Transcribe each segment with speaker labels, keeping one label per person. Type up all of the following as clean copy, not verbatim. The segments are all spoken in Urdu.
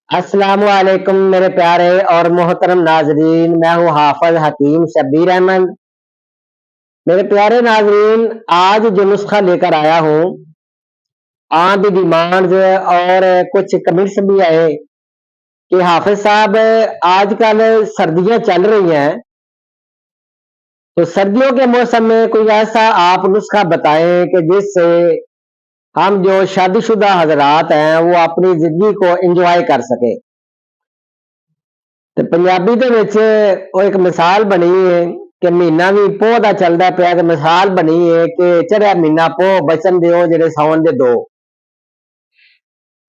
Speaker 1: السلام علیکم میرے پیارے اور محترم ناظرین، میں ہوں حافظ حکیم شبیر احمد۔ میرے پیارے ناظرین، آج جو نسخہ لے کر آیا ہوں، عام بھی ڈیمانڈز اور کچھ کمنٹس بھی آئے کہ حافظ صاحب آج کل سردیاں چل رہی ہیں، تو سردیوں کے موسم میں کوئی ایسا آپ نسخہ بتائیں کہ جس سے ہم جو شادی شدہ حضرات ہیں وہ اپنی زندگی کو انجوائے کر سکے۔ تو پنجابی دے وچ وہ ایک مثال بنی ہے کہ مہینہ بھی پوہ دا چلدا پیا، کہ مثال بنی ہے کہ چڑھیا مہینہ پوہ بچن دیو جڑے ساون دے دو۔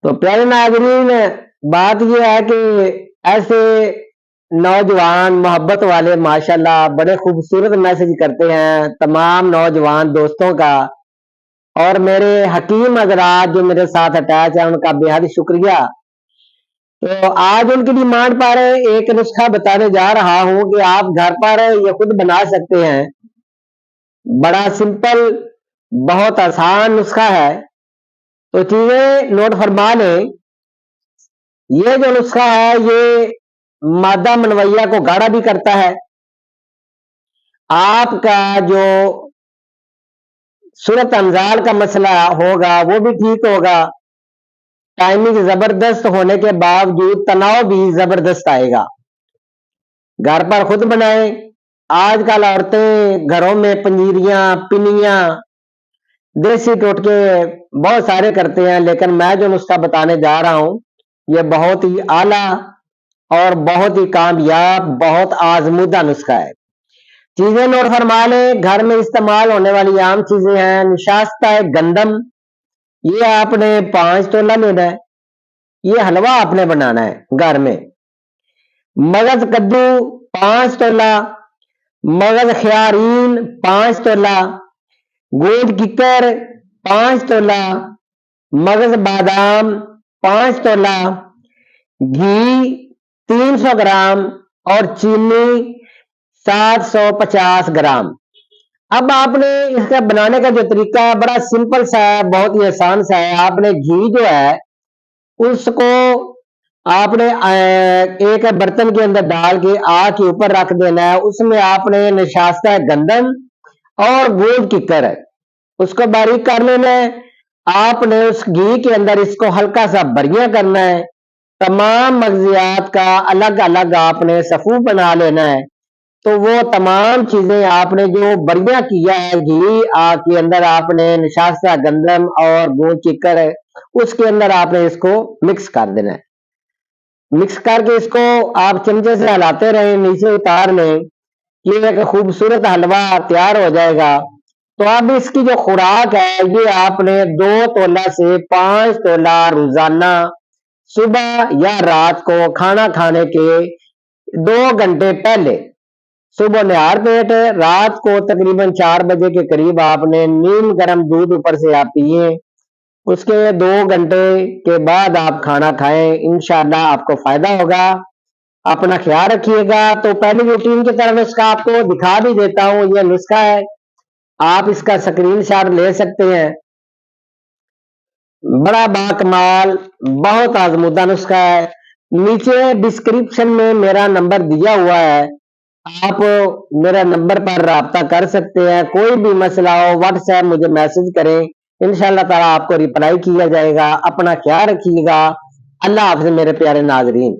Speaker 1: تو پیارے ناظرین، بات یہ ہے کہ ایسے نوجوان محبت والے ماشاءاللہ بڑے خوبصورت میسج کرتے ہیں تمام نوجوان دوستوں کا، اور میرے حکیم حضرات جو میرے ساتھ اٹیچ ہیں ان کا بے حد شکریہ۔ تو آج ان کی ڈیمانڈ پر ایک نسخہ بتانے جا رہا ہوں کہ آپ گھر پر یہ خود بنا سکتے ہیں۔ بڑا سمپل، بہت آسان نسخہ ہے، تو چیزیں نوٹ فرما لیں۔ یہ جو نسخہ ہے یہ مادہ منویہ کو گاڑھا بھی کرتا ہے، آپ کا جو صورت انزال کا مسئلہ ہوگا وہ بھی ٹھیک ہوگا، ٹائمنگ زبردست ہونے کے باوجود تناؤ بھی زبردست آئے گا۔ گھر پر خود بنائیں۔ آج کل عورتیں گھروں میں پنجیریاں، پنیاں، دیسی ٹوٹکے بہت سارے کرتے ہیں، لیکن میں جو نسخہ بتانے جا رہا ہوں یہ بہت ہی اعلیٰ اور بہت ہی کامیاب، بہت آزمودہ نسخہ ہے۔ چیزیں نوٹ فرما لیں۔ گھر میں استعمال ہونے والی عام چیزیں ہیں۔ نشاستہ گندم، یہ آپ نے 5 تولہ لینا ہے، یہ حلوہ آپ نے بنانا ہے گھر میں۔ مغز کدو 5 تولہ، مغز خیارین 5 تولہ، گوشت ککر 5 تولہ، مغز بادام 5 تولہ، گھی 300 گرام اور چینی 750 گرام۔ اب آپ نے اس کا بنانے کا جو طریقہ ہے بڑا سمپل سا ہے، بہت ہی آسان سا ہے۔ آپ نے گھی جو ہے اس کو آپ نے ایک برتن کے اندر ڈال کے آگ کے اوپر رکھ دینا ہے۔ اس میں آپ نے نشاستہ گندم اور گوشت ککر اس کو باریک کر لینا ہے۔ آپ نے اس گھی کے اندر اس کو ہلکا سا بریاں کرنا ہے۔ تمام مغزیات کا الگ الگ آپ نے صفو بنا لینا ہے۔ تو وہ تمام چیزیں آپ نے جو بریاں کیا ہے گھی آگ کے اندر، آپ نے نشاستہ گندم اور گوشت ککر اس کے اندر آپ نے اس کو مکس کر دینا ہے۔ مکس کر کے اس کو آپ چمچے سے ہلاتے رہیں، نیچے اتار لیں، یہ ایک خوبصورت حلوہ تیار ہو جائے گا۔ تو اب اس کی جو خوراک ہے یہ آپ نے 2 تولہ سے 5 تولہ روزانہ صبح یا رات کو کھانا کھانے کے 2 گھنٹے پہلے، صبح نہار پیٹ، رات کو تقریباً 4 بجے کے قریب آپ نے نیم گرم دودھ اوپر سے آپ پیئیں۔ اس کے 2 گھنٹے کے بعد آپ کھانا کھائیں، انشاءاللہ آپ کو فائدہ ہوگا۔ اپنا خیال رکھیے گا۔ تو پہلی روٹین کی طرف اس کا آپ کو دکھا بھی دیتا ہوں، یہ نسخہ ہے، آپ اس کا سکرین شاٹ لے سکتے ہیں۔ بڑا باکمال، بہت آزمودہ نسخہ ہے۔ نیچے ڈسکرپشن میں میرا نمبر دیا ہوا ہے، آپ میرا نمبر پر رابطہ کر سکتے ہیں۔ کوئی بھی مسئلہ ہو واٹس ایپ مجھے میسج کریں، انشاءاللہ تعالیٰ آپ کو ریپلائی کیا جائے گا۔ اپنا خیال رکھیے گا۔ اللہ حافظ میرے پیارے ناظرین۔